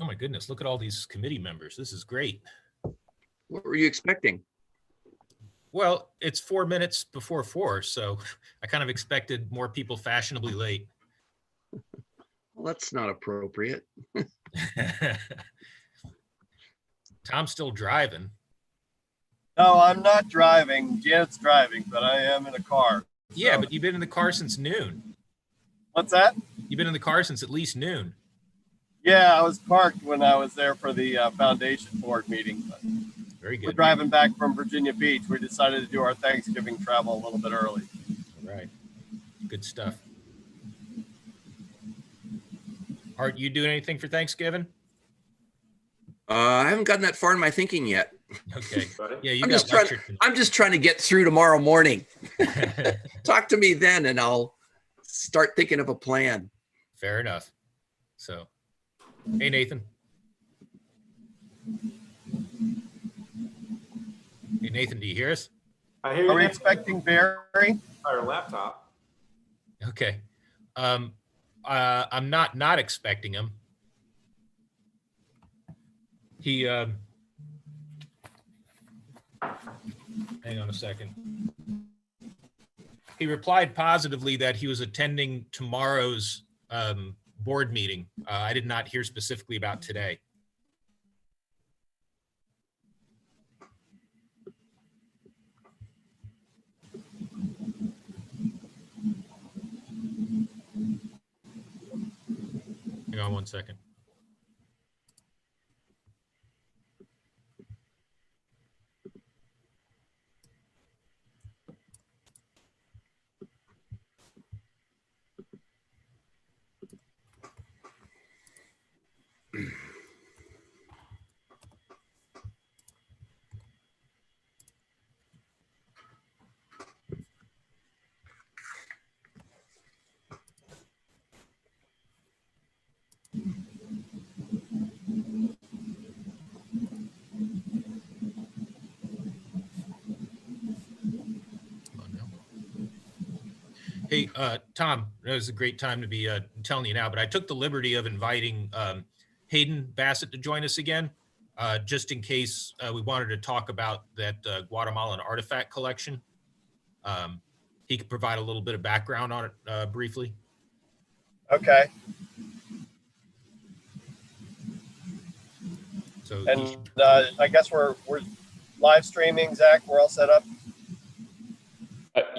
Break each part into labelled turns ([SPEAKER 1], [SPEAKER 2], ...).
[SPEAKER 1] Oh my goodness, look at all these committee members. This is great.
[SPEAKER 2] What were you expecting?
[SPEAKER 1] Well, it's 4 minutes before 4, so I kind of expected more people fashionably late.
[SPEAKER 2] Well, that's not appropriate.
[SPEAKER 1] Tom's still driving.
[SPEAKER 3] No, I'm not driving. Janet's driving, but I am in a car.
[SPEAKER 1] Yeah,
[SPEAKER 3] So-
[SPEAKER 1] but you've been in the car since noon.
[SPEAKER 3] What's that?
[SPEAKER 1] You've been in the car since at least noon.
[SPEAKER 3] Yeah, I was parked when I was there for the foundation board meeting. But
[SPEAKER 1] Very
[SPEAKER 3] we're
[SPEAKER 1] good.
[SPEAKER 3] driving back from Virginia Beach. We decided to do our Thanksgiving travel a little bit early.
[SPEAKER 1] All right. Good stuff. Art, you doing anything for Thanksgiving?
[SPEAKER 2] I haven't gotten that far in my thinking yet.
[SPEAKER 1] Okay. Yeah, you
[SPEAKER 2] I'm
[SPEAKER 1] got
[SPEAKER 2] just trying.
[SPEAKER 1] lectured.
[SPEAKER 2] I'm just trying to get through tomorrow morning. Talk to me then, and I'll start thinking of a plan.
[SPEAKER 1] Fair enough. So, hey, Nathan. Hey, Nathan, do you hear us?
[SPEAKER 4] I hear you.
[SPEAKER 3] Are we expecting Barry?
[SPEAKER 4] Our laptop.
[SPEAKER 1] Okay. I'm not expecting him. He, hang on a second. He replied positively that he was attending tomorrow's board meeting. I did not hear specifically about today. Hang on one second. Hey, Tom, it was a great time to be telling you now, but I took the liberty of inviting Hayden Bassett to join us again, just in case we wanted to talk about that Guatemalan artifact collection. He could provide a little bit of background on it briefly.
[SPEAKER 3] Okay.
[SPEAKER 1] So,
[SPEAKER 3] And I guess we're live streaming, Zach. We're all set up.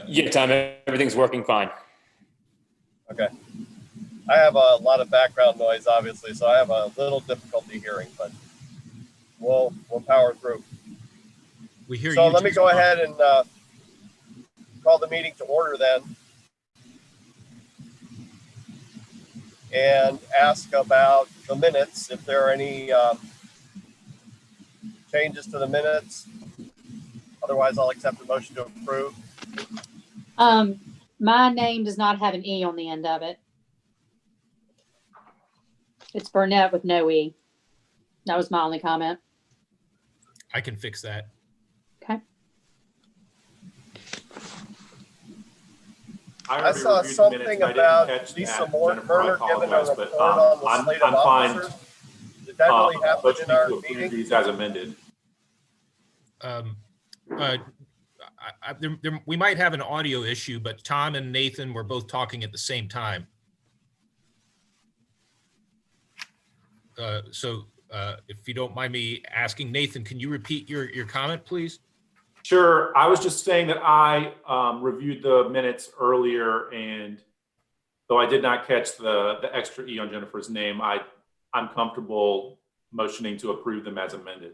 [SPEAKER 5] Yeah, Tom, everything's working fine.
[SPEAKER 3] Okay. I have a lot of background noise, obviously, so I have a little difficulty hearing, but we'll power through.
[SPEAKER 1] we hear
[SPEAKER 3] So
[SPEAKER 1] you
[SPEAKER 3] let me
[SPEAKER 1] just
[SPEAKER 3] go
[SPEAKER 1] fine.
[SPEAKER 3] ahead and call the meeting to order then. And ask about the minutes, if there are any changes to the minutes. Otherwise, I'll accept the motion to approve.
[SPEAKER 6] My name does not have an E on the end of it. It's Burnett with no E. That was my only comment.
[SPEAKER 1] I can fix that.
[SPEAKER 6] Okay.
[SPEAKER 3] I
[SPEAKER 4] already
[SPEAKER 3] saw
[SPEAKER 4] reviewed the
[SPEAKER 3] something
[SPEAKER 4] minutes and I didn't
[SPEAKER 3] about
[SPEAKER 4] catch
[SPEAKER 3] Lisa
[SPEAKER 4] that,
[SPEAKER 3] Murner
[SPEAKER 4] Jennifer, I
[SPEAKER 3] giving a
[SPEAKER 4] apologize,
[SPEAKER 3] report
[SPEAKER 4] but,
[SPEAKER 3] on the
[SPEAKER 4] I'm
[SPEAKER 3] slate of
[SPEAKER 4] fine.
[SPEAKER 3] officers. Did that really happen
[SPEAKER 4] Motion
[SPEAKER 3] in our
[SPEAKER 4] to approve
[SPEAKER 3] meeting?
[SPEAKER 4] these as amended.
[SPEAKER 1] We might have an audio issue, but Tom and Nathan were both talking at the same time. So if you don't mind me asking, Nathan, can you repeat your comment, please?
[SPEAKER 4] Sure. I was just saying that I reviewed the minutes earlier, and though I did not catch the extra E on Jennifer's name, I'm comfortable motioning to approve them as amended.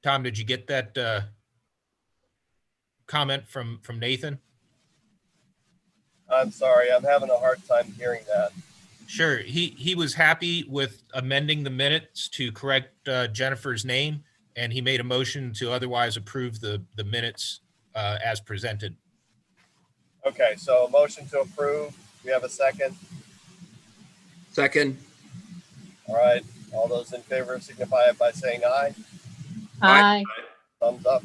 [SPEAKER 1] Tom, did you get that comment from Nathan?
[SPEAKER 3] I'm sorry, I'm having a hard time hearing that.
[SPEAKER 1] Sure. He was happy with amending the minutes to correct Jennifer's name, and he made a motion to otherwise approve the minutes as presented.
[SPEAKER 3] Okay, so a motion to approve. We have a second.
[SPEAKER 2] Second.
[SPEAKER 3] All right. All those in favor signify it by saying aye.
[SPEAKER 6] Aye.
[SPEAKER 3] Thumbs up.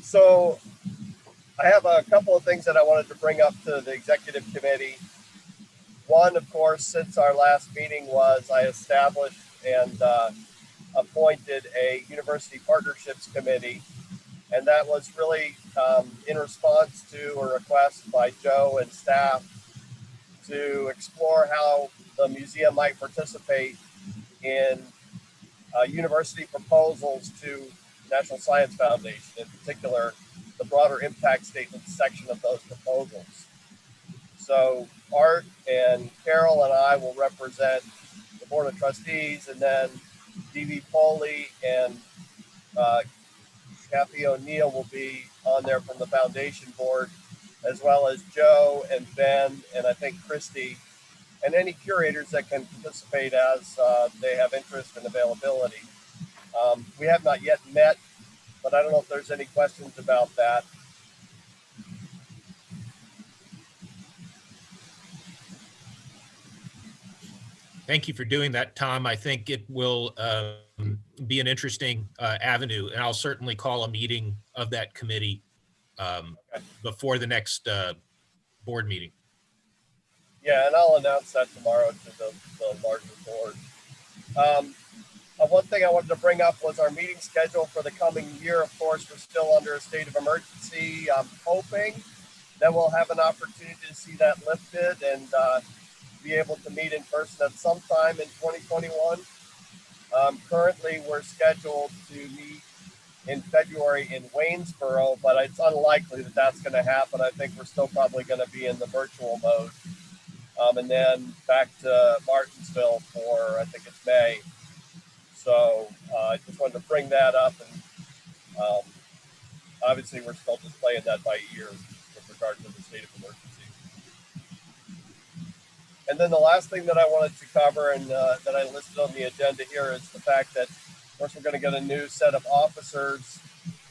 [SPEAKER 3] So I have a couple of things that I wanted to bring up to the executive committee. One, of course, since our last meeting was I established and appointed a university partnerships committee. And that was really in response to a request by Joe and staff to explore how the museum might participate in university proposals to National Science Foundation, in particular, the broader impact statement section of those proposals. So Art and Carol and I will represent the Board of Trustees, and then D.V. Foley and Kathy O'Neill will be on there from the foundation board, as well as Joe and Ben and I think Christy, and any curators that can participate as they have interest and availability. We have not yet met, but I don't know if there's any questions about that.
[SPEAKER 1] Thank you for doing that, Tom. I think it will be an interesting avenue, and I'll certainly call a meeting of that committee before the next board meeting.
[SPEAKER 3] Yeah, and I'll announce that tomorrow to the larger board. One thing I wanted to bring up was our meeting schedule for the coming year. Of course, we're still under a state of emergency. I'm hoping that we'll have an opportunity to see that lifted and be able to meet in person at some time in 2021. Currently, we're scheduled to meet in February in Waynesboro, but it's unlikely that that's going to happen. I think we're still probably going to be in the virtual mode. And then back to Martinsville for, I think it's May. So I just wanted to bring that up. And obviously, we're still just playing that by ear with regard to the state of emergency. And then the last thing that I wanted to cover and that I listed on the agenda here is the fact that, of course, we're going to get a new set of officers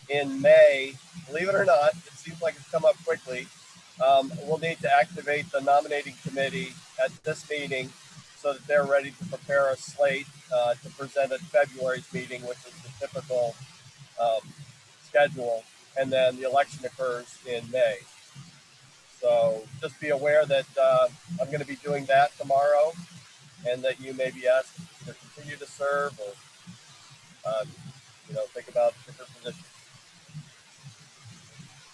[SPEAKER 3] in May. Believe it or not, it seems like it's come up quickly. We'll need to activate the nominating committee at this meeting so that they're ready to prepare a slate to present at February's meeting, which is the typical schedule. And then the election occurs in May. So just be aware that I'm going to be doing that tomorrow, and that you may be asked to continue to serve or, think about different positions.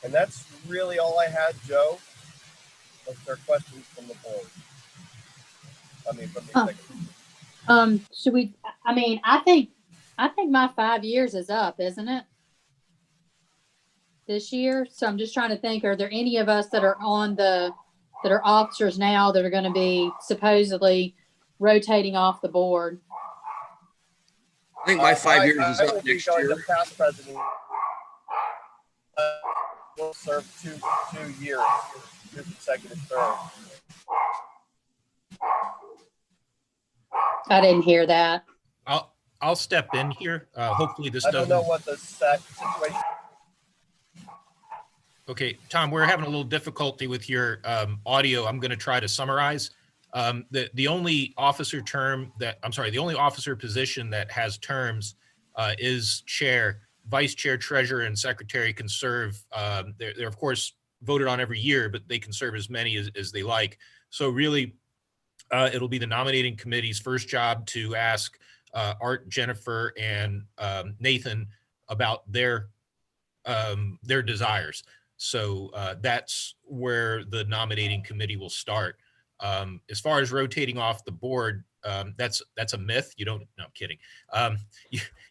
[SPEAKER 3] And that's really all I had, Joe. Was there questions from the board? From the executive.
[SPEAKER 6] Should we, I think my 5 years is up, isn't it? This year. So I'm just trying to think, are there any of us that are that are officers now that are going to be supposedly rotating off the board?
[SPEAKER 2] I think my 5 years is up next year.
[SPEAKER 3] The past president will serve two years, 2 consecutive terms.
[SPEAKER 6] I didn't hear that.
[SPEAKER 1] I'll step in here. Hopefully this doesn't.
[SPEAKER 3] I don't know what the situation.
[SPEAKER 1] Okay, Tom, we're having a little difficulty with your audio. I'm going to try to summarize. The only officer the only officer position that has terms is chair. Vice chair, treasurer, and secretary can serve. They're of course voted on every year, but they can serve as many as they like. So really, it'll be the nominating committee's first job to ask Art, Jennifer, and Nathan about their desires. So that's where the nominating committee will start. As far as rotating off the board, that's a myth. You don't. No, I'm kidding.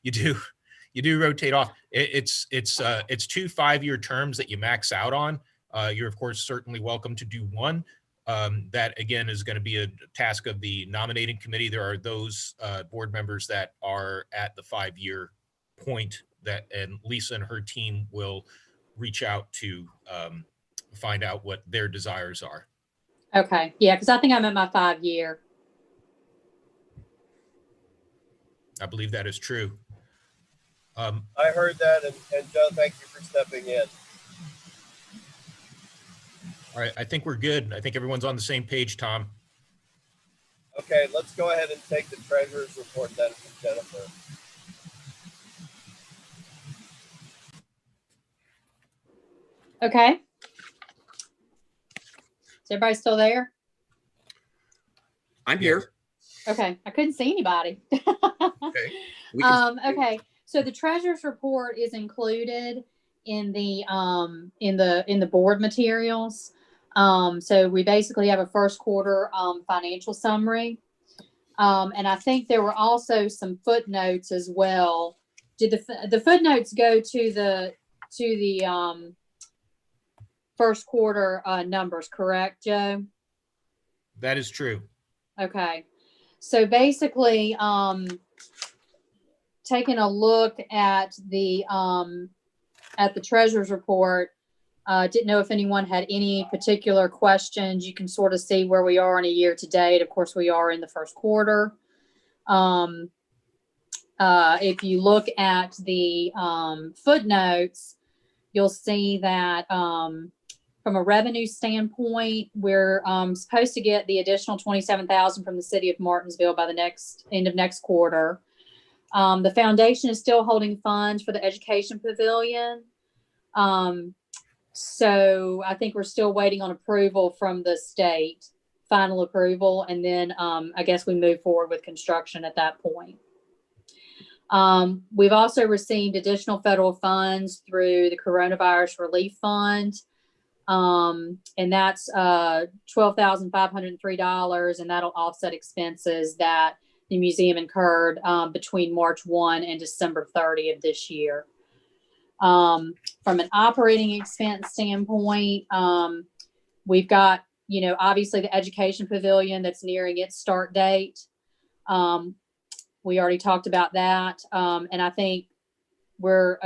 [SPEAKER 1] You do rotate off. It's 2 5-year terms that you max out on. You're of course certainly welcome to do one. That again is going to be a task of the nominating committee. There are those board members that are at the 5-year point and Lisa and her team will reach out to find out what their desires are.
[SPEAKER 6] Okay. Yeah, because I think I'm at my 5-year.
[SPEAKER 1] I believe that is true.
[SPEAKER 3] I heard that, and Joe, thank you for stepping in.
[SPEAKER 1] All right, I think we're good. I think everyone's on the same page, Tom.
[SPEAKER 3] Okay, let's go ahead and take the treasurer's report then from Jennifer.
[SPEAKER 6] Okay. Is everybody still there?
[SPEAKER 2] I'm here.
[SPEAKER 6] Okay. I couldn't see anybody.
[SPEAKER 2] Okay. We can,
[SPEAKER 6] Okay. So the treasurer's report is included in the board materials. So we basically have a first quarter financial summary. And I think there were also some footnotes as well. Did the footnotes go to the first quarter numbers, correct, Joe?
[SPEAKER 1] That is true.
[SPEAKER 6] Okay. So basically, taking a look at the treasurer's report, didn't know if anyone had any particular questions. You can sort of see where we are in a year to date. Of course, we are in the first quarter. If you look at the footnotes, you'll see that from a revenue standpoint, we're supposed to get the additional $27,000 from the city of Martinsville by the end of next quarter. The foundation is still holding funds for the education pavilion. So I think we're still waiting on approval from the state, final approval, and then I guess we move forward with construction at that point. We've also received additional federal funds through the Coronavirus Relief Fund. And that's $12,503, and that'll offset expenses that the museum incurred between March 1 and December 30 of this year. From an operating expense standpoint, we've got, obviously the education pavilion that's nearing its start date. We already talked about that. And I think we're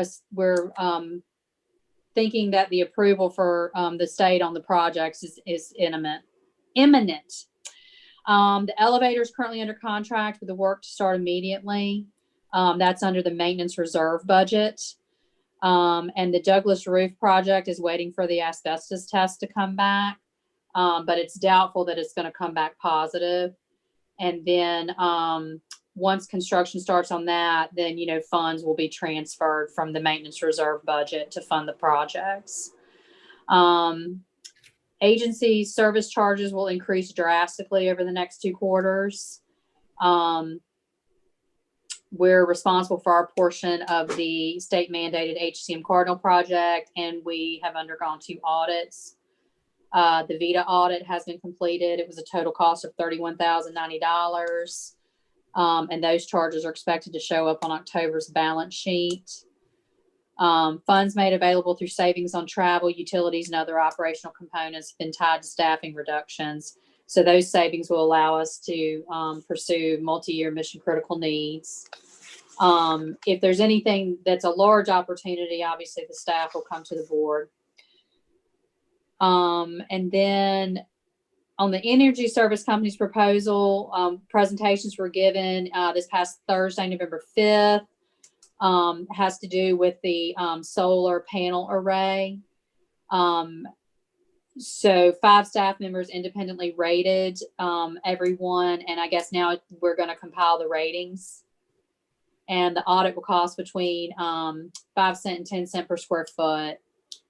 [SPEAKER 6] thinking that the approval for the state on the projects is imminent. The elevator is currently under contract with the work to start immediately. That's under the maintenance reserve budget. And the Douglas roof project is waiting for the asbestos test to come back. But it's doubtful that it's going to come back positive. And then once construction starts on that, then, funds will be transferred from the maintenance reserve budget to fund the projects. Agency service charges will increase drastically over the next 2 quarters. We're responsible for our portion of the state mandated HCM Cardinal project, and we have undergone 2 audits. The VITA audit has been completed. It was a total cost of $31,090. And those charges are expected to show up on October's balance sheet. Funds made available through savings on travel, utilities, and other operational components have been tied to staffing reductions. So those savings will allow us to pursue multi-year mission critical needs. If there's anything that's a large opportunity, obviously the staff will come to the board. And then on the energy service company's proposal, presentations were given this past Thursday, November 5th. Has to do with the solar panel array. So 5 staff members independently rated everyone, and I guess now we're going to compile the ratings. And the audit will cost between 5 cents and 10 cents per square foot,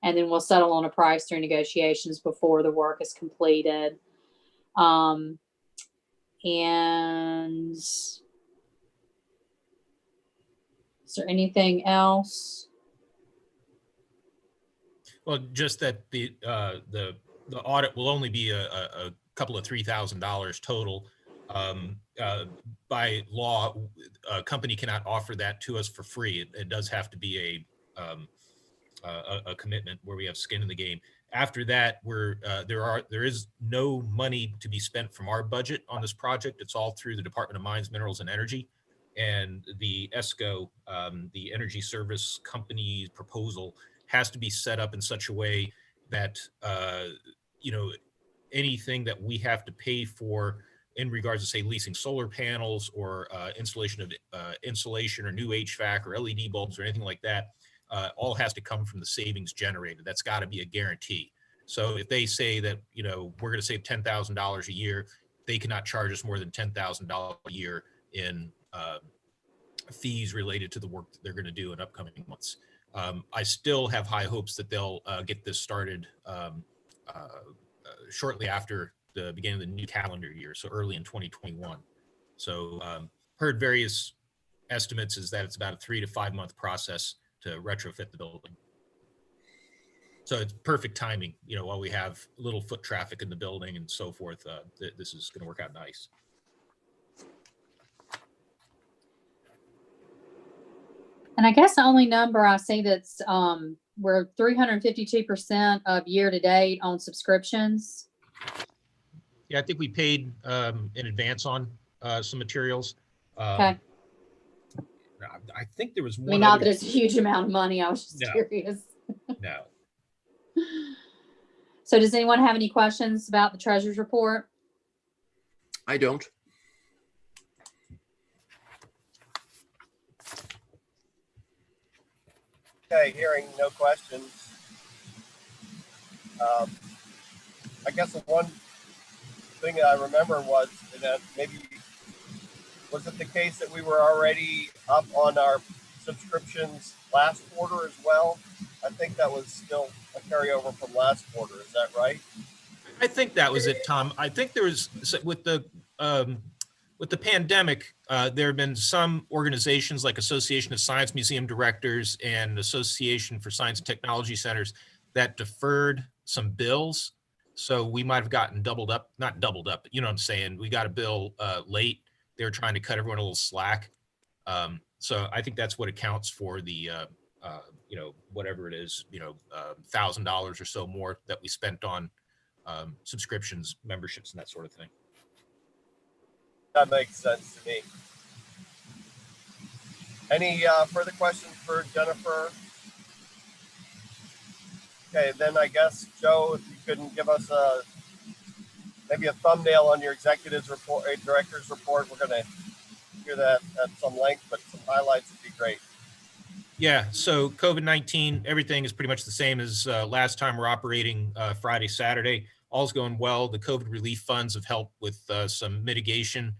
[SPEAKER 6] and then we'll settle on a price through negotiations before the work is completed. And is there anything else?
[SPEAKER 1] Well, just that the audit will only be a couple of $3,000 total. By law, a company cannot offer that to us for free. It does have to be a commitment where we have skin in the game. After that, there is no money to be spent from our budget on this project. It's all through the Department of Mines, Minerals, and Energy. And the ESCO, the Energy Service Company proposal, has to be set up in such a way that, anything that we have to pay for in regards to, say, leasing solar panels or installation of insulation or new HVAC or LED bulbs or anything like that, all has to come from the savings generated. That's got to be a guarantee. So if they say that, we're going to save $10,000 a year, they cannot charge us more than $10,000 a year in fees related to the work that they're going to do in upcoming months. I still have high hopes that they'll get this started shortly after the beginning of the new calendar year, so early in 2021. So heard various estimates is that it's about a 3 to 5 month process to retrofit the building. So it's perfect timing, you know, while we have little foot traffic in the building and so forth. This is going to work out nice.
[SPEAKER 6] And I guess the only number I see that's, we're 352% of year to date on subscriptions.
[SPEAKER 1] Yeah, I think we paid in advance on some materials.
[SPEAKER 6] Okay.
[SPEAKER 1] I think there was
[SPEAKER 6] I
[SPEAKER 1] one.
[SPEAKER 6] mean, not
[SPEAKER 1] other-
[SPEAKER 6] that it's a huge amount of money. I was just
[SPEAKER 1] No.
[SPEAKER 6] curious.
[SPEAKER 1] No.
[SPEAKER 6] So does anyone have any questions about the treasurer's report?
[SPEAKER 2] I don't.
[SPEAKER 3] Okay, hearing no questions. I guess the one thing that I remember was that maybe, was it the case that we were already up on our subscriptions last quarter as well? I think that was still a carryover from last quarter. Is that right?
[SPEAKER 1] I think that was it, Tom. I think there was with the pandemic, there have been some organizations like Association of Science Museum Directors and Association for Science and Technology Centers that deferred some bills. So we might have gotten doubled up, not doubled up, but you know what I'm saying? We got a bill late. They were trying to cut everyone a little slack. So I think that's what accounts for the, you know, whatever it is, you know, $1,000 or so more that we spent on subscriptions, memberships, and that sort of thing.
[SPEAKER 3] That makes sense to me. Any further questions for Jennifer? Okay, then I guess, Joe, if you couldn't give us maybe a thumbnail on your executive's report, director's report, we're going to hear that at some length, but some highlights would be great.
[SPEAKER 1] Yeah, so COVID-19, everything is pretty much the same as last time. We're operating Friday, Saturday. All's going well. The COVID relief funds have helped with some mitigation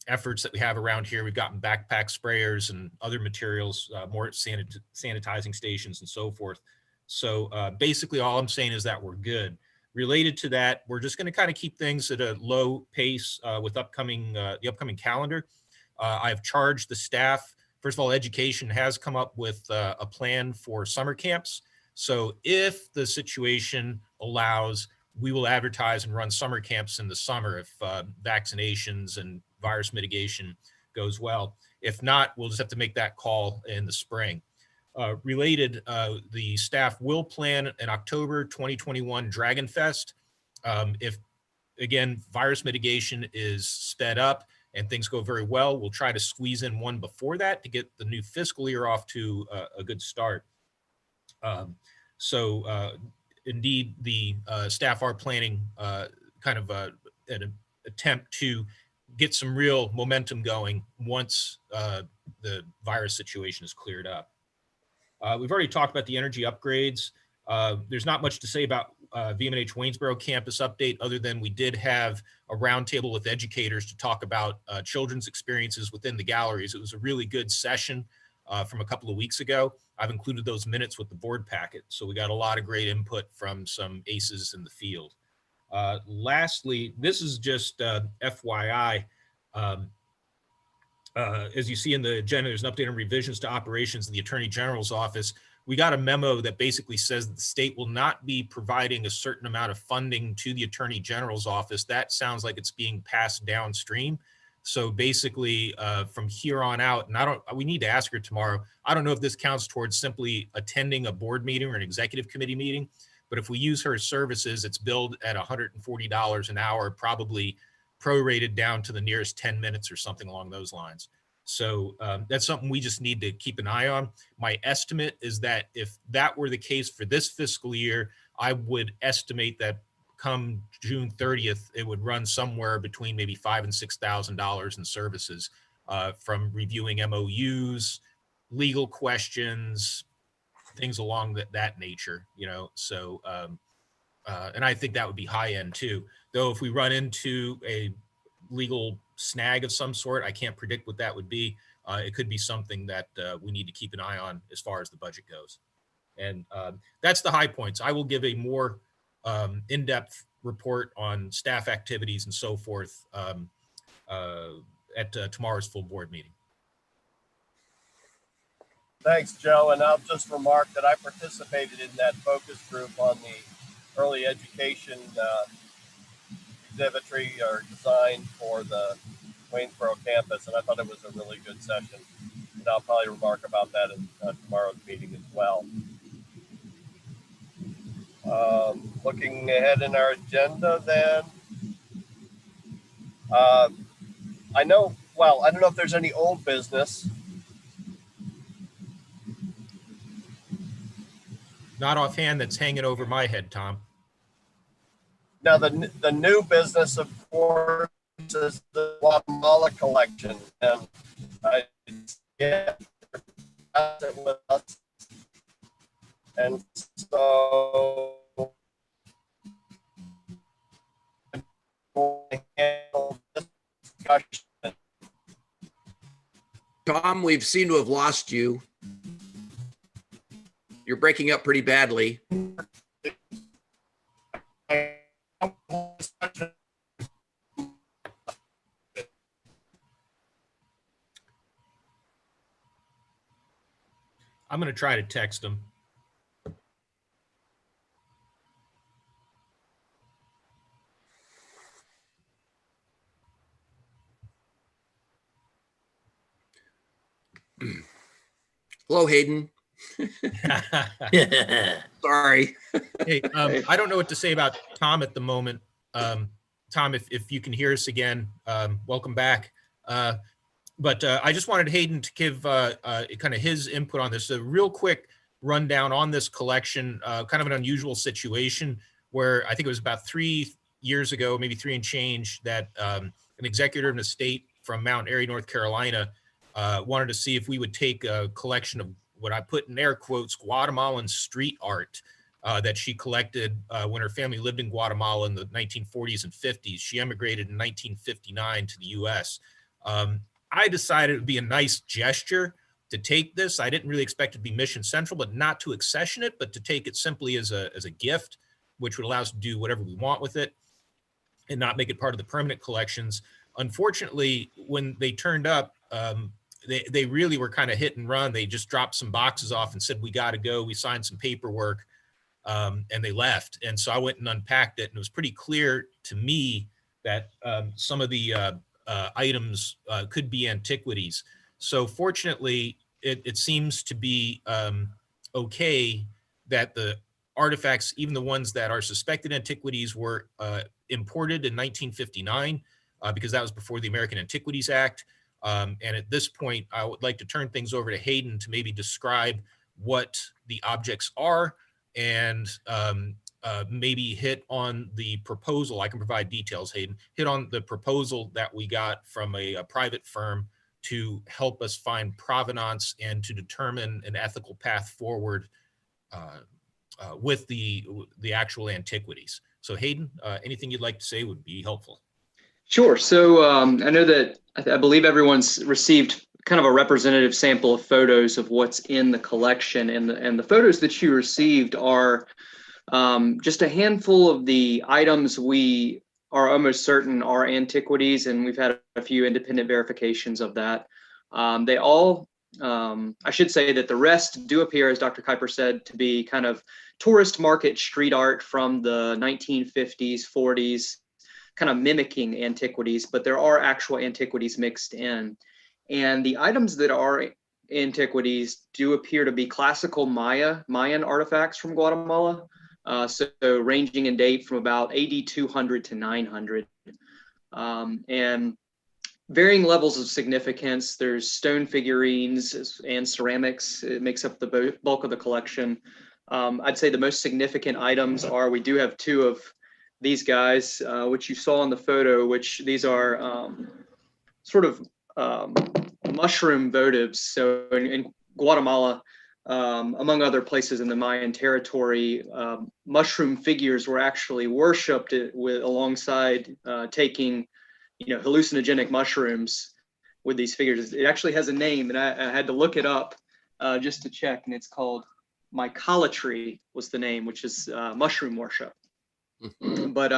[SPEAKER 1] efforts that we have around here. We've gotten backpack sprayers and other materials, more sanitizing stations and so forth. So basically all I'm saying is that we're good. Related to that, we're just going to kind of keep things at a low pace with the upcoming calendar. I've charged the staff. First of all, education has come up with a plan for summer camps. So if the situation allows, we will advertise and run summer camps in the summer if vaccinations and virus mitigation goes well. If not, we'll just have to make that call in the spring. Related, the staff will plan an October 2021 Dragon Fest. If, again, virus mitigation is sped up and things go very well, we'll try to squeeze in one before that to get the new fiscal year off to a good start. Indeed, the staff are planning kind of an attempt to get some real momentum going once the virus situation is cleared up. We've already talked about the energy upgrades. There's not much to say about VMNH Waynesboro campus update other than we did have a roundtable with educators to talk about children's experiences within the galleries. It was a really good session from a couple of weeks ago. I've included those minutes with the board packet. So we got a lot of great input from some aces in the field. Lastly, this is just FYI. As you see in the agenda, there's an update on revisions to operations in the Attorney General's office. We got a memo that basically says that the state will not be providing a certain amount of funding to the Attorney General's office. That sounds like it's being passed downstream. So basically, from here on out, and we need to ask her tomorrow. I don't know if this counts towards simply attending a board meeting or an executive committee meeting, but if we use her services, it's billed at $140 an hour, probably prorated down to the nearest 10 minutes or something along those lines. So that's something we just need to keep an eye on. My estimate is that if that were the case for this fiscal year, I would estimate that come June 30th, it would run somewhere between maybe $5,000 and $6,000 in services from reviewing MOUs, legal questions, things along that nature, you know. So, and I think that would be high end too. Though if we run into a legal snag of some sort, I can't predict what that would be. it could be something that we need to keep an eye on as far as the budget goes. And that's the high points. I will give a more in-depth report on staff activities and so forth at tomorrow's full board meeting.
[SPEAKER 3] Thanks, Joe. And I'll just remark that I participated in that focus group on the early education exhibitry or design for the Waynesboro campus, and I thought it was a really good session. And I'll probably remark about that in tomorrow's meeting as well. Looking ahead in our agenda then, I don't know if there's any old business.
[SPEAKER 1] Not offhand, that's hanging over my head, Tom.
[SPEAKER 3] Now, the new business, of course, is the Guatemala collection. And I it with us. And so
[SPEAKER 2] Tom, we've seemed to have lost you. You're breaking up pretty badly.
[SPEAKER 1] I'm going to try to text him.
[SPEAKER 2] Hello, Hayden. Sorry.
[SPEAKER 1] Hey, I don't know what to say about Tom at the moment. Tom, if you can hear us again, welcome back. But I just wanted Hayden to give kind of his input on this. A real quick rundown on this collection, kind of an unusual situation where I think it was about 3 years ago, maybe 3 and change, that an executor of an estate from Mount Airy, North Carolina, wanted to see if we would take a collection of what I put in air quotes, Guatemalan street art that she collected when her family lived in Guatemala in the 1940s and 50s. She emigrated in 1959 to the US. I decided it would be a nice gesture to take this. I didn't really expect it to be mission central, but not to accession it, but to take it simply as a gift, which would allow us to do whatever we want with it and not make it part of the permanent collections. Unfortunately, when they turned up, they really were kind of hit and run. They just dropped some boxes off and said, we got to go. We signed some paperwork and they left. And so I went and unpacked it, and it was pretty clear to me that some of the items could be antiquities. So fortunately, it seems to be okay that the artifacts, even the ones that are suspected antiquities, were imported in 1959 because that was before the American Antiquities Act. And at this point, I would like to turn things over to Hayden to maybe describe what the objects are and maybe hit on the proposal. I can provide details, Hayden. Hit on the proposal that we got from a private firm to help us find provenance and to determine an ethical path forward with the actual antiquities. So Hayden, anything you'd like to say would be helpful.
[SPEAKER 5] Sure. So I know that I believe everyone's received kind of a representative sample of photos of what's in the collection, and the photos that you received are just a handful of the items we are almost certain are antiquities, and we've had a few independent verifications of that. They all, I should say that the rest do appear, as Dr. Kuiper said, to be kind of tourist market street art from the 1950s, 40s, kind of mimicking antiquities, but there are actual antiquities mixed in. And the items that are antiquities do appear to be classical Mayan artifacts from Guatemala, so ranging in date from about AD 200 to 900. And varying levels of significance. There's stone figurines and ceramics. It makes up the bulk of the collection. I'd say the most significant items are, we do have 2 of these guys, which you saw in the photo, which these are sort of mushroom votives. So in Guatemala, among other places in the Mayan territory, mushroom figures were actually worshipped alongside taking, hallucinogenic mushrooms with these figures. It actually has a name, and I had to look it up just to check, and it's called mycolatry was the name, which is mushroom worship. But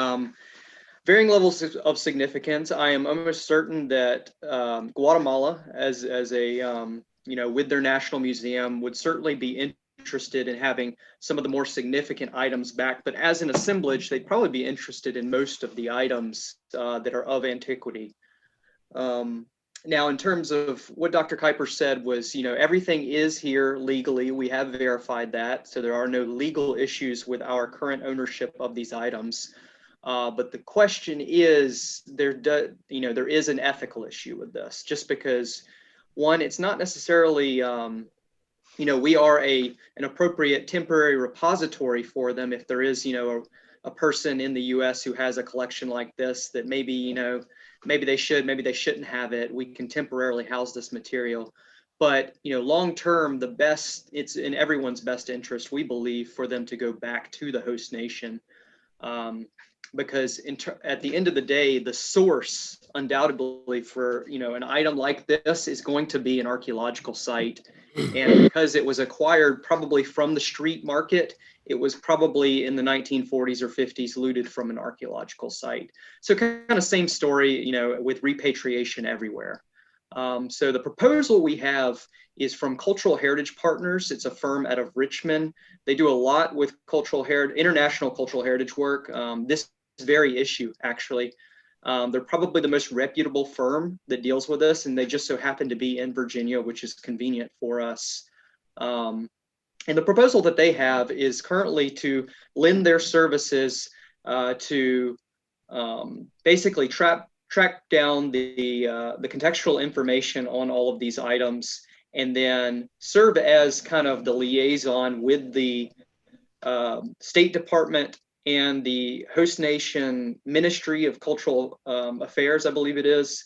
[SPEAKER 5] varying levels of significance. I am almost certain that Guatemala, as a with their national museum, would certainly be interested in having some of the more significant items back. But as an assemblage, they'd probably be interested in most of the items that are of antiquity. Now, in terms of what Dr. Kuiper said was, everything is here legally. We have verified that. So there are no legal issues with our current ownership of these items. But the question is, there is an ethical issue with this, just because, one, it's not necessarily, we are an appropriate temporary repository for them if there is, a person in the U.S. who has a collection like this that maybe, maybe they should, maybe they shouldn't have it. We can temporarily house this material. But, long term, it's in everyone's best interest, we believe, for them to go back to the host nation. Because at the end of the day, the source undoubtedly for, an item like this is going to be an archaeological site. And because it was acquired probably from the street market, it was probably in the 1940s or 50s looted from an archaeological site. So kind of same story, with repatriation everywhere. So the proposal we have is from Cultural Heritage Partners. It's a firm out of Richmond. They do a lot with international cultural heritage work. This very issue, actually. They're probably the most reputable firm that deals with this, and they just so happen to be in Virginia, which is convenient for us. And the proposal that they have is currently to lend their services to basically track down the contextual information on all of these items, and then serve as kind of the liaison with the State Department and the host nation Ministry of Cultural Affairs, I believe it is,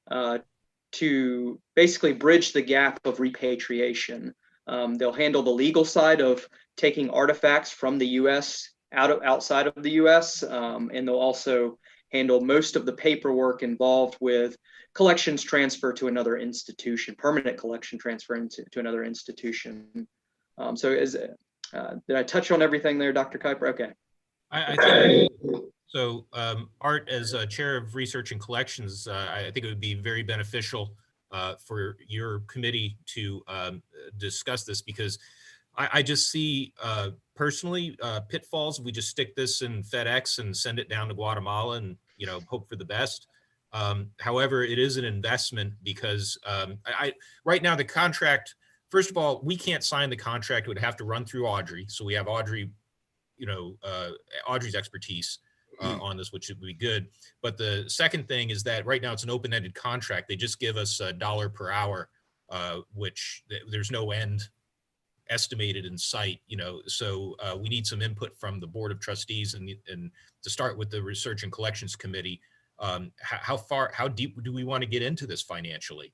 [SPEAKER 5] to basically bridge the gap of repatriation. They'll handle the legal side of taking artifacts from the U.S. outside of the U.S., and they'll also handle most of the paperwork involved with collections transfer to another institution, permanent collection transfer to another institution. Did I touch on everything there, Dr. Kuiper? Okay.
[SPEAKER 1] I think so. Art, as chair of research and collections, I think it would be very beneficial for your committee to discuss this, because I just see personally pitfalls if we just stick this in FedEx and send it down to Guatemala and hope for the best. However, it is an investment because right now the contract, first of all, we can't sign the contract. It would have to run through Audrey. So we have Audrey, Audrey's expertise on this, which would be good. But the second thing is that right now it's an open-ended contract. They just give us $1 per hour, which there's no end estimated in sight, so we need some input from the Board of Trustees and to start with the Research and Collections Committee. How deep do we want to get into this financially?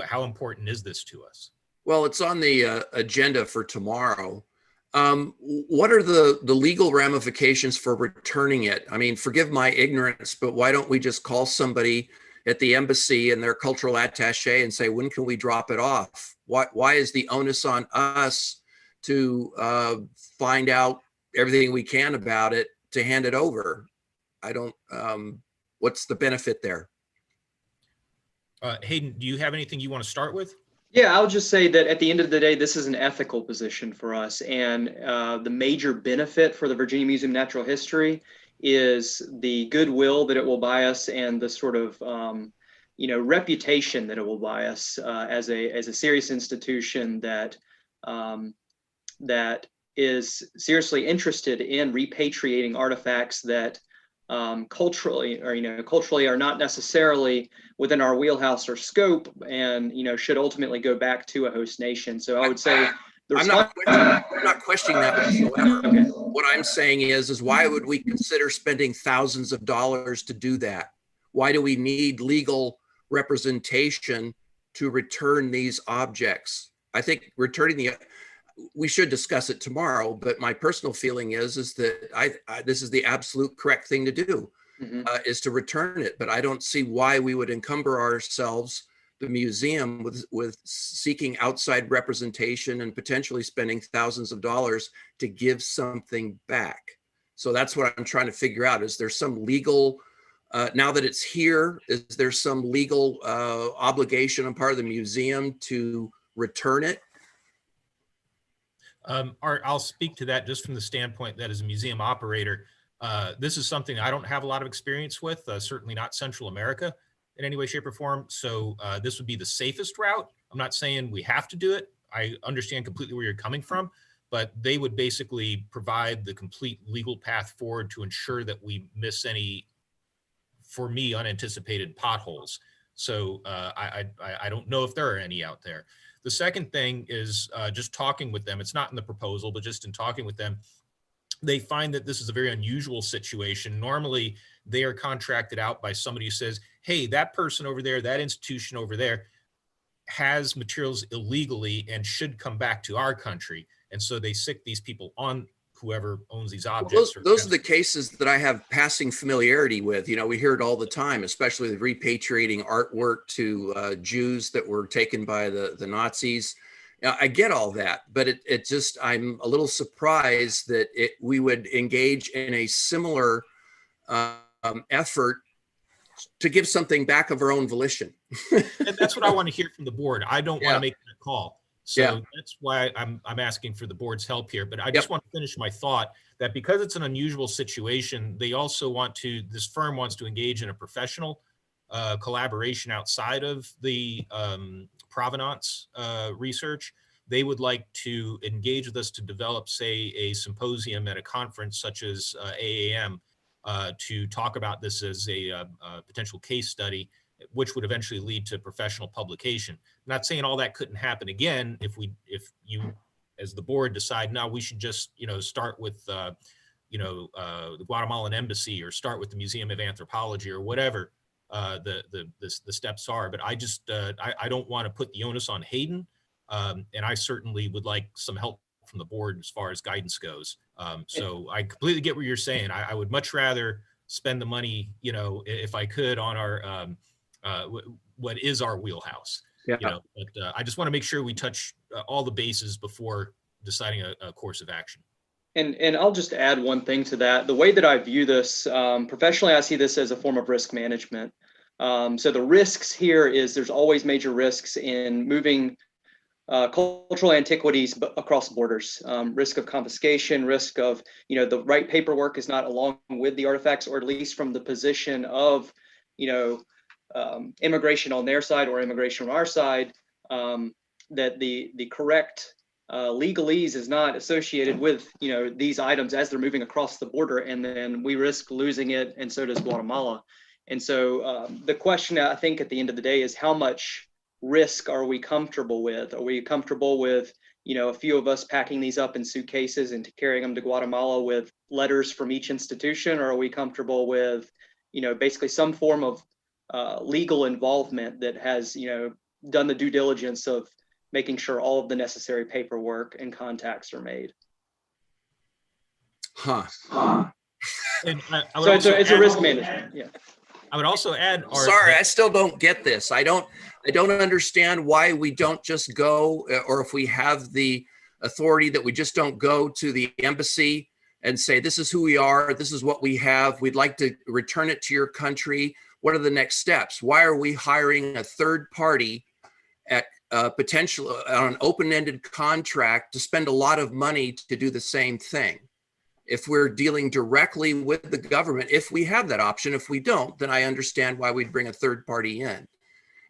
[SPEAKER 1] How important is this to us?
[SPEAKER 2] Well, it's on the agenda for tomorrow. What are the legal ramifications for returning it? I mean, forgive my ignorance, but why don't we just call somebody at the embassy and their cultural attaché and say, when can we drop it off? Why is the onus on us to find out everything we can about it to hand it over? I don't, what's the benefit there?
[SPEAKER 1] Hayden, do you have anything you want to start with?
[SPEAKER 5] Yeah, I'll just say that at the end of the day, this is an ethical position for us. And the major benefit for the Virginia Museum of Natural History is the goodwill that it will buy us and the sort of, reputation that it will buy us as a serious institution that is seriously interested in repatriating artifacts that culturally are not necessarily within our wheelhouse or scope, and should ultimately go back to a host nation. So I would say
[SPEAKER 2] I'm not questioning that whatsoever. Okay. What I'm saying is why would we consider spending thousands of dollars to do that? Why do we need legal representation to return these objects? I think we should discuss it tomorrow, but my personal feeling is that this is the absolute correct thing to do, is to return it. But I don't see why we would encumber ourselves the museum with seeking outside representation and potentially spending thousands of dollars to give something back. So that's what I'm trying to figure out. Is there some legal, now that it's here, is there some legal obligation on part of the museum to return it?
[SPEAKER 1] Art, I'll speak to that just from the standpoint that as a museum operator, this is something I don't have a lot of experience with, certainly not Central America in any way, shape, or form. So this would be the safest route. I'm not saying we have to do it. I understand completely where you're coming from, but they would basically provide the complete legal path forward to ensure that we miss any, for me, unanticipated potholes. So I don't know if there are any out there. The second thing is just talking with them. It's not in the proposal, but just in talking with them, they find that this is a very unusual situation. Normally, they are contracted out by somebody who says, hey, that person over there, that institution over there has materials illegally and should come back to our country. And so they sick these people on whoever owns these objects.
[SPEAKER 2] Those are the cases that I have passing familiarity with. You know, we hear it all the time, especially the repatriating artwork to Jews that were taken by the Nazis. Now, I get all that, but it just, I'm a little surprised that we would engage in a similar effort to give something back of our own volition.
[SPEAKER 1] And that's what I want to hear from the board. I don't want to make that call. So that's why I'm asking for the board's help here. But I just want to finish my thought that because it's an unusual situation, they also this firm wants to engage in a professional collaboration outside of the provenance research. They would like to engage with us to develop, say, a symposium at a conference such as AAM to talk about this as a potential case study, which would eventually lead to professional publication. I'm not saying all that couldn't happen again if you, as the board, decide, no, we should just, start with, the Guatemalan embassy or start with the Museum of Anthropology or whatever the steps are. But I just, I don't want to put the onus on Hayden. And I certainly would like some help from the board as far as guidance goes. So I completely get what you're saying. I would much rather spend the money, if I could, on our, what is our wheelhouse. But I just want to make sure we touch all the bases before deciding a course of action.
[SPEAKER 5] And I'll just add one thing to that. The way that I view this, professionally, I see this as a form of risk management. So the risks here is there's always major risks in moving cultural antiquities across borders, risk of confiscation, risk of, the right paperwork is not along with the artifacts, or at least from the position of, immigration on their side or immigration on our side, that the correct legalese is not associated with, these items as they're moving across the border, and then we risk losing it, and so does Guatemala. And so the question, I think, at the end of the day is how much risk are we comfortable with? Are we comfortable with, a few of us packing these up in suitcases and carrying them to Guatemala with letters from each institution? Or are we comfortable with, basically some form of legal involvement that has, done the due diligence of making sure all of the necessary paperwork and contacts are made?
[SPEAKER 1] And
[SPEAKER 5] so it's a risk management. Yeah.
[SPEAKER 1] I would also add.
[SPEAKER 2] Sorry, I still don't get this. I don't understand why we don't just go, or if we have the authority, that we just don't go to the embassy and say, this is who we are, this is what we have, we'd like to return it to your country. What are the next steps? Why are we hiring a third party at potential on an open-ended contract to spend a lot of money to do the same thing? If we're dealing directly with the government, if we have that option. If we don't, then I understand why we'd bring a third party in.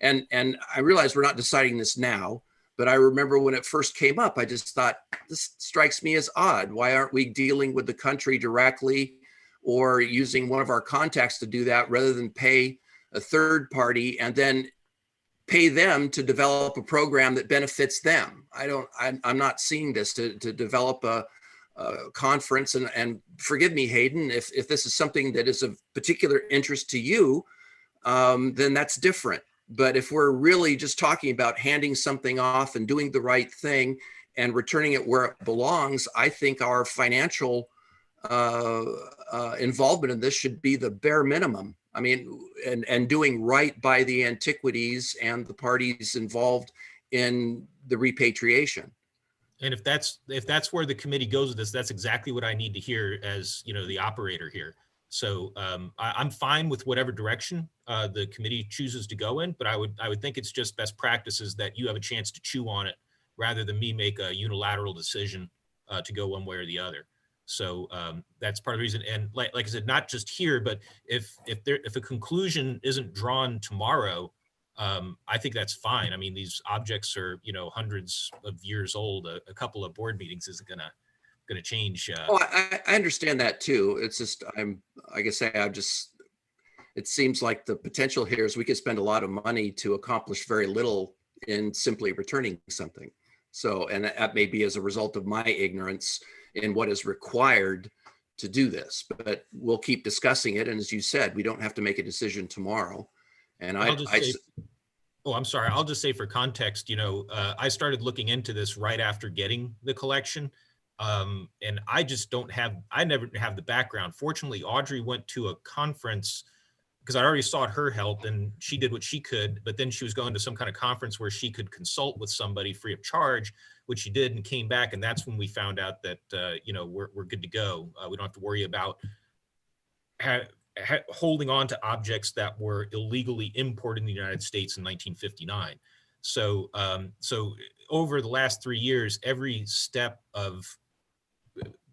[SPEAKER 2] And I realize we're not deciding this now, but I remember when it first came up, I just thought, this strikes me as odd. Why aren't we dealing with the country directly or using one of our contacts to do that, rather than pay a third party and then pay them to develop a program that benefits them? I'm not seeing this to develop a conference, and forgive me, Hayden, if this is something that is of particular interest to you, then that's different. But if we're really just talking about handing something off and doing the right thing and returning it where it belongs, I think our financial involvement in this should be the bare minimum. I mean, and doing right by the antiquities and the parties involved in the repatriation.
[SPEAKER 1] And if that's where the committee goes with this, that's exactly what I need to hear as, you know, the operator here. So I'm fine with whatever direction the committee chooses to go in, but I would think it's just best practices that you have a chance to chew on it rather than me make a unilateral decision to go one way or the other. So that's part of the reason. And like I said, not just here, but if a conclusion isn't drawn tomorrow, I think that's fine. I mean, these objects are, you know, hundreds of years old. A couple of board meetings isn't gonna change.
[SPEAKER 2] Oh, I understand that too. It's just, it seems like the potential here is we could spend a lot of money to accomplish very little in simply returning something. So, and that may be as a result of my ignorance in what is required to do this, but we'll keep discussing it. And as you said, we don't have to make a decision tomorrow. And
[SPEAKER 1] I'm sorry. I'll just say for context, you know, I started looking into this right after getting the collection. And I never have the background. Fortunately, Audrey went to a conference because I already sought her help and she did what she could, but then she was going to some kind of conference where she could consult with somebody free of charge, which she did and came back. And that's when we found out that, you know, we're good to go. We don't have to worry about holding on to objects that were illegally imported in the United States in 1959. So over the last 3 years, every step of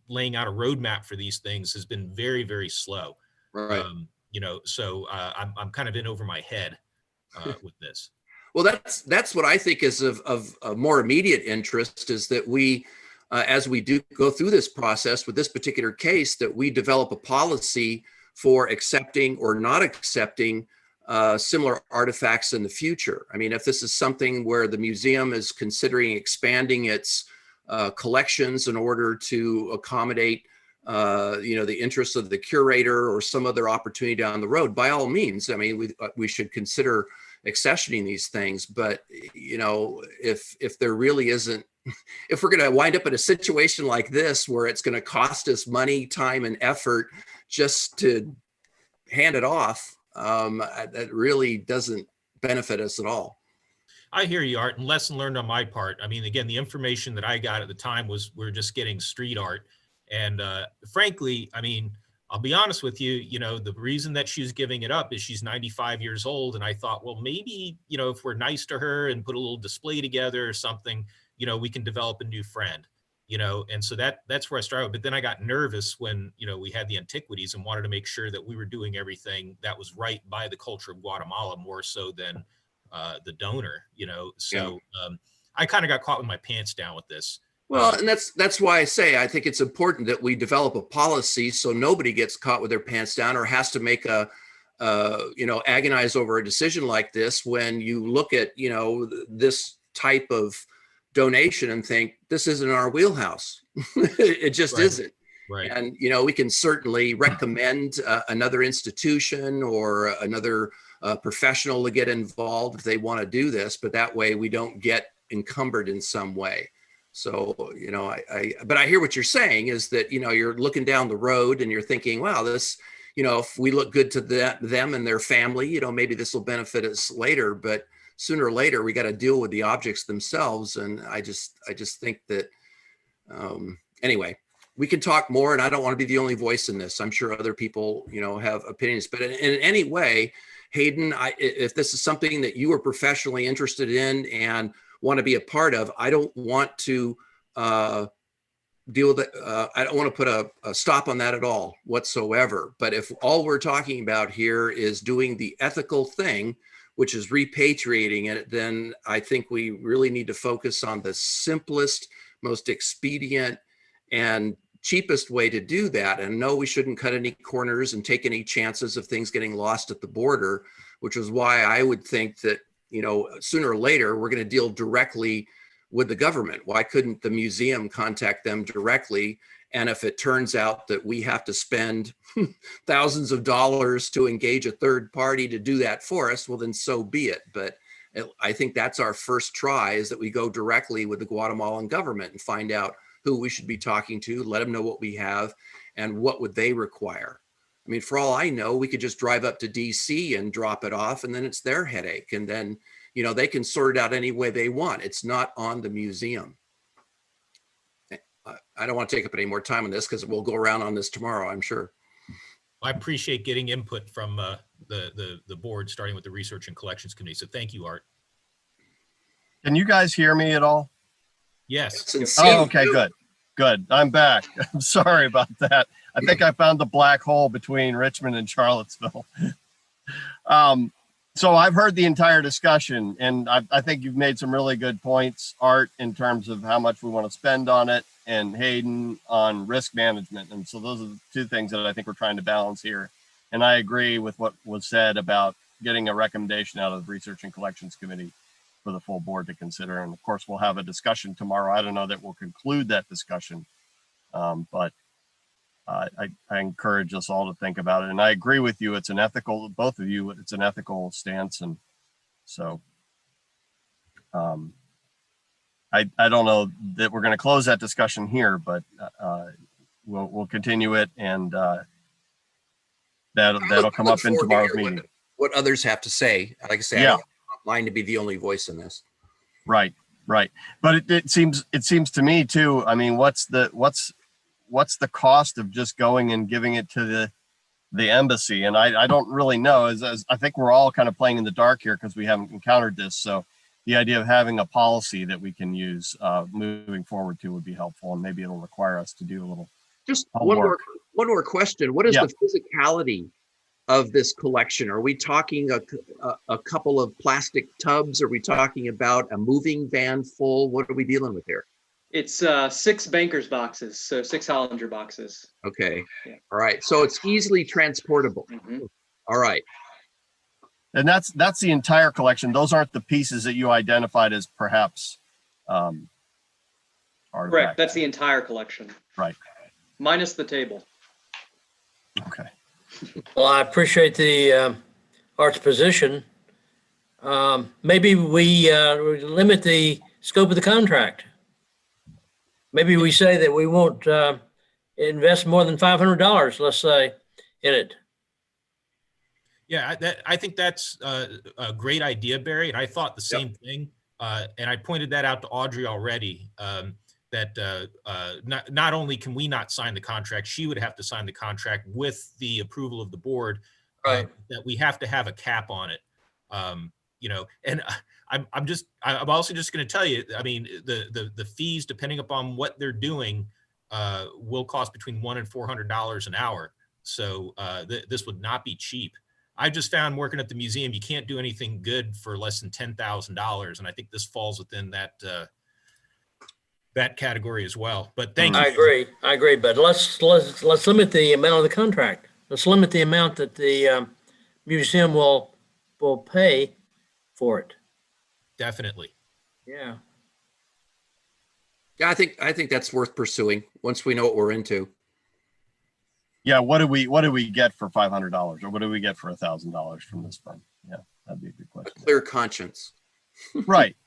[SPEAKER 1] laying out a roadmap for these things has been very, very slow.
[SPEAKER 2] Right.
[SPEAKER 1] You know, so I'm kind of in over my head with this.
[SPEAKER 2] Well, that's what I think is of more immediate interest is that we, as we do go through this process with this particular case, that we develop a policy for accepting or not accepting similar artifacts in the future. I mean, if this is something where the museum is considering expanding its collections in order to accommodate you know, the interests of the curator or some other opportunity down the road, by all means, I mean, we should consider accessioning these things. But, you know, if there really isn't, if we're going to wind up in a situation like this, where it's going to cost us money, time, and effort just to hand it off, that really doesn't benefit us at all.
[SPEAKER 1] I hear you, Art, and lesson learned on my part. I mean, again, the information that I got at the time was we're just getting street art. And frankly, I mean, I'll be honest with you, you know, the reason that she's giving it up is she's 95 years old. And I thought, well, maybe, you know, if we're nice to her and put a little display together or something, you know, we can develop a new friend, you know. And so that's where I started. But then I got nervous when, you know, we had the antiquities and wanted to make sure that we were doing everything that was right by the culture of Guatemala, more so than the donor, you know. So I kind of got caught with my pants down with this.
[SPEAKER 2] Well, and that's why I say I think it's important that we develop a policy so nobody gets caught with their pants down or has to make a you know, agonize over a decision like this when you look at, you know, this type of donation and think this isn't our wheelhouse. It just isn't.
[SPEAKER 1] Right.
[SPEAKER 2] And, you know, we can certainly recommend another institution or another professional to get involved if they want to do this, but that way we don't get encumbered in some way. So, you know, but I hear what you're saying is that, you know, you're looking down the road and you're thinking, wow, this, you know, if we look good to them and their family, you know, maybe this will benefit us later, but sooner or later we got to deal with the objects themselves. And I just think that, anyway, we can talk more, and I don't want to be the only voice in this. I'm sure other people, you know, have opinions, but in any way, Hayden, if this is something that you are professionally interested in and want to be a part of, I don't want to deal with it. I don't want to put a stop on that at all whatsoever. But if all we're talking about here is doing the ethical thing, which is repatriating it, then I think we really need to focus on the simplest, most expedient, and cheapest way to do that. And no, we shouldn't cut any corners and take any chances of things getting lost at the border, which is why I would think that, you know, sooner or later, we're going to deal directly with the government. Why couldn't the museum contact them directly? And if it turns out that we have to spend thousands of dollars to engage a third party to do that for us, well, then so be it. But I think that's our first try, is that we go directly with the Guatemalan government and find out who we should be talking to, let them know what we have and what would they require. I mean, for all I know, we could just drive up to DC and drop it off, and then it's their headache. And then, they can sort it out any way they want. It's not on the museum. I don't want to take up any more time on this because we'll go around on this tomorrow, I'm sure.
[SPEAKER 1] I appreciate getting input from the board, starting with the Research and Collections Committee. So thank you, Art.
[SPEAKER 3] Can you guys hear me at all?
[SPEAKER 1] Yes.
[SPEAKER 3] Oh, okay, good. I'm back. I'm sorry about that. I think I found the black hole between Richmond and Charlottesville. So I've heard the entire discussion, and I think you've made some really good points, Art, in terms of how much we want to spend on it, and Hayden on risk management. And so those are the two things that I think we're trying to balance here. And I agree with what was said about getting a recommendation out of the Research and Collections Committee for the full board to consider. And of course, we'll have a discussion tomorrow. I don't know that we'll conclude that discussion, but I encourage us all to think about it. And I agree with you. It's an ethical, both of you, it's an ethical stance. And so I don't know that we're going to close that discussion here, but we'll continue it, and that'll come up in tomorrow's meeting.
[SPEAKER 2] What others have to say. Like I say,
[SPEAKER 3] Yeah.
[SPEAKER 2] I don't mind to be the only voice in this.
[SPEAKER 3] Right. But it seems to me too. I mean, what's the cost of just going and giving it to the embassy? And I don't really know. As I think we're all kind of playing in the dark here because we haven't encountered this. So the idea of having a policy that we can use moving forward to would be helpful, and maybe it'll require us to do a little.
[SPEAKER 2] Just
[SPEAKER 3] homework.
[SPEAKER 2] one more question. What is
[SPEAKER 3] Yeah.
[SPEAKER 2] the physicality of this collection? Are we talking a couple of plastic tubs? Are we talking about a moving van full? What are we dealing with here?
[SPEAKER 5] It's 6 Bankers boxes, so 6 Hollinger boxes.
[SPEAKER 2] Okay.
[SPEAKER 5] Yeah.
[SPEAKER 2] All right. So it's easily transportable.
[SPEAKER 5] Mhm.
[SPEAKER 2] All right.
[SPEAKER 3] And that's the entire collection. Those aren't the pieces that you identified as perhaps
[SPEAKER 5] Correct.
[SPEAKER 3] artifacts.
[SPEAKER 5] That's the entire collection.
[SPEAKER 3] Right.
[SPEAKER 5] Minus the table.
[SPEAKER 3] Okay.
[SPEAKER 7] Well, I appreciate the Art's position. Maybe we limit the scope of the contract. Maybe we say that we won't invest more than $500, let's say, in it.
[SPEAKER 1] Yeah, I think that's a great idea, Barry. And I thought the same thing. And I pointed that out to Audrey already, that not only can we not sign the contract, she would have to sign the contract with the approval of the board,
[SPEAKER 7] Right.
[SPEAKER 1] that we have to have a cap on it. And I'm also just going to tell you, I mean, the fees, depending upon what they're doing, will cost between $100 and $400 an hour. So this would not be cheap. I just found working at the museum, you can't do anything good for less than $10,000. And I think this falls within that category as well. But thank you.
[SPEAKER 7] I agree, but let's limit the amount of the contract. Let's limit the amount that the museum will pay for it.
[SPEAKER 1] Definitely.
[SPEAKER 7] Yeah.
[SPEAKER 2] Yeah, I think that's worth pursuing once we know what we're into.
[SPEAKER 3] Yeah. What do we get for $500, or what do we get for $1,000 from this fund? Yeah, that'd be a good
[SPEAKER 2] A
[SPEAKER 3] question.
[SPEAKER 2] clear conscience.
[SPEAKER 3] Right.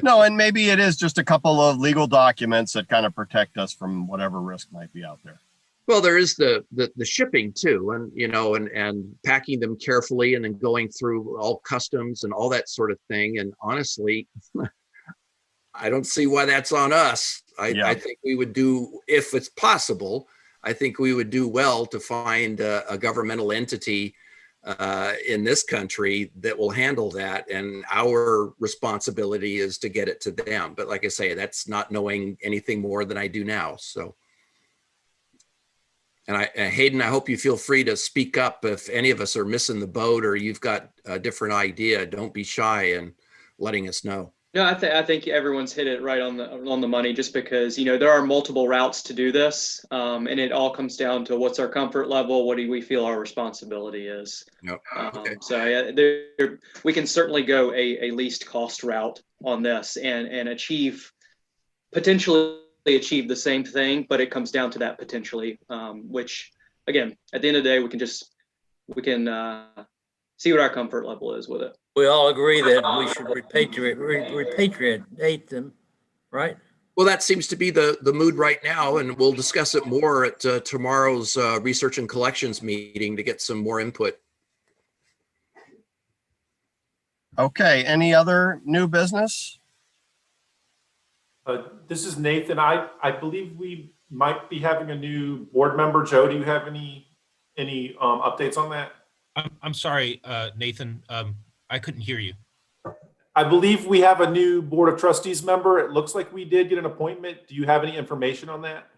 [SPEAKER 3] No, and maybe it is just a couple of legal documents that kind of protect us from whatever risk might be out there.
[SPEAKER 2] Well, there is the shipping too, and packing them carefully, and then going through all customs and all that sort of thing. And honestly, I don't see why that's on us. I think we would do, if it's possible, I think we would do well to find a governmental entity in this country that will handle that, and our responsibility is to get it to them. But like I say, that's not knowing anything more than I do now. So, and Hayden, I hope you feel free to speak up if any of us are missing the boat or you've got a different idea. Don't be shy in letting us know.
[SPEAKER 5] No, I think everyone's hit it right on the money, just because, there are multiple routes to do this. And it all comes down to what's our comfort level. What do we feel our responsibility is?
[SPEAKER 2] Yep. Okay.
[SPEAKER 5] So yeah, we can certainly go a least cost route on this and potentially achieve the same thing, but it comes down to that potentially, which again, at the end of the day, we can see what our comfort level is with it.
[SPEAKER 7] We all agree that we should repatriate them, right?
[SPEAKER 2] Well, that seems to be the mood right now, and we'll discuss it more at tomorrow's research and collections meeting to get some more input.
[SPEAKER 3] Okay, any other new business?
[SPEAKER 4] This is Nathan. I believe we might be having a new board member. Joe, do you have any updates on that?
[SPEAKER 1] I'm sorry, Nathan. I couldn't hear you.
[SPEAKER 4] I believe we have a new Board of Trustees member. It looks like we did get an appointment. Do you have any information on that?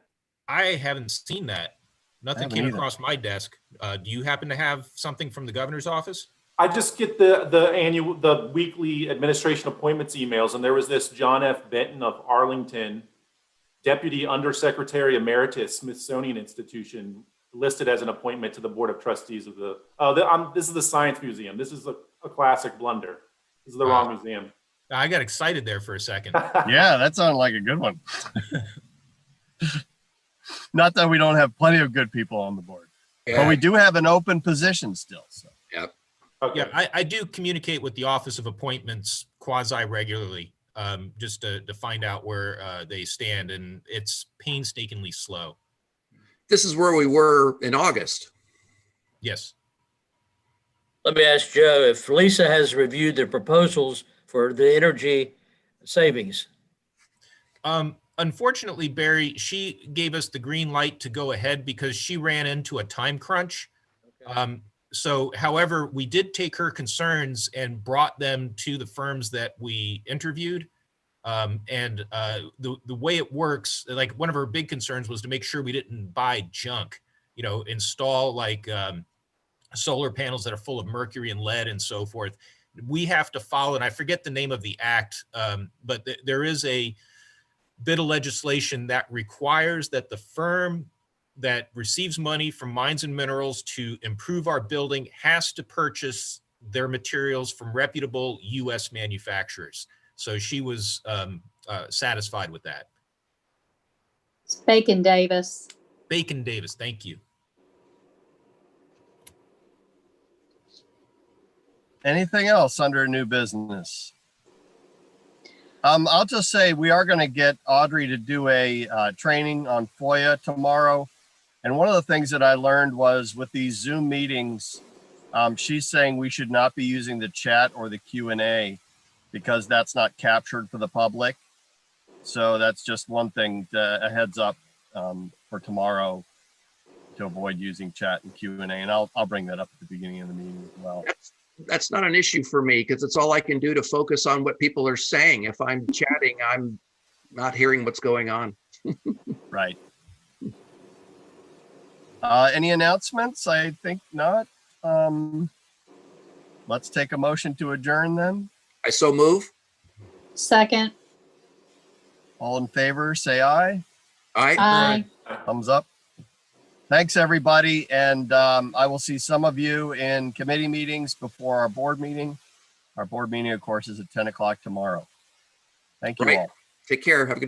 [SPEAKER 1] I haven't seen that. Nothing
[SPEAKER 3] haven't
[SPEAKER 1] came
[SPEAKER 3] either.
[SPEAKER 1] across my desk. Do you happen to have something from the governor's office?
[SPEAKER 4] I just get the weekly administration appointments emails, and there was this John F. Benton of Arlington, Deputy Undersecretary Emeritus, Smithsonian Institution, listed as an appointment to the Board of Trustees of this is the Science Museum. This is a classic blunder. This is the wrong museum.
[SPEAKER 1] I got excited there for a second.
[SPEAKER 3] Yeah, that sounded like a good one. Not that we don't have plenty of good people on the board, but we do have an open position still. So.
[SPEAKER 4] Okay.
[SPEAKER 1] Yeah, I do communicate with the Office of Appointments quasi regularly, just to find out where they stand, and it's painstakingly slow.
[SPEAKER 2] This is where we were in August.
[SPEAKER 1] Yes.
[SPEAKER 7] Let me ask Joe if Lisa has reviewed the proposals for the energy savings.
[SPEAKER 1] Unfortunately, Barry, she gave us the green light to go ahead because she ran into a time crunch. So, however, we did take her concerns and brought them to the firms that we interviewed. The way it works, like one of her big concerns was to make sure we didn't buy junk, install like solar panels that are full of mercury and lead and so forth. We have to follow, and I forget the name of the act, but there is a bit of legislation that requires that the firm that receives money from Mines and Minerals to improve our building has to purchase their materials from reputable U.S. manufacturers. So she was satisfied with that.
[SPEAKER 6] It's Bacon Davis.
[SPEAKER 1] Bacon Davis, thank you.
[SPEAKER 3] Anything else under new business? I'll just say we are going to get Audrey to do a training on FOIA tomorrow. And one of the things that I learned was with these Zoom meetings, she's saying we should not be using the chat or the Q&A because that's not captured for the public. So that's just one thing, a heads up for tomorrow to avoid using chat and Q&A. And I'll bring that up at the beginning of the meeting as well.
[SPEAKER 2] That's not an issue for me because it's all I can do to focus on what people are saying. If I'm chatting, I'm not hearing what's going on.
[SPEAKER 3] Right. Any announcements? I think not. Let's take a motion to adjourn then.
[SPEAKER 2] I so move.
[SPEAKER 6] Second.
[SPEAKER 3] All in favor, say aye.
[SPEAKER 6] Aye.
[SPEAKER 3] Thumbs up. Thanks, everybody. And I will see some of you in committee meetings before our board meeting. Our board meeting, of course, is at 10 o'clock tomorrow. Thank you
[SPEAKER 2] Right.
[SPEAKER 3] all.
[SPEAKER 2] Take care. Have a good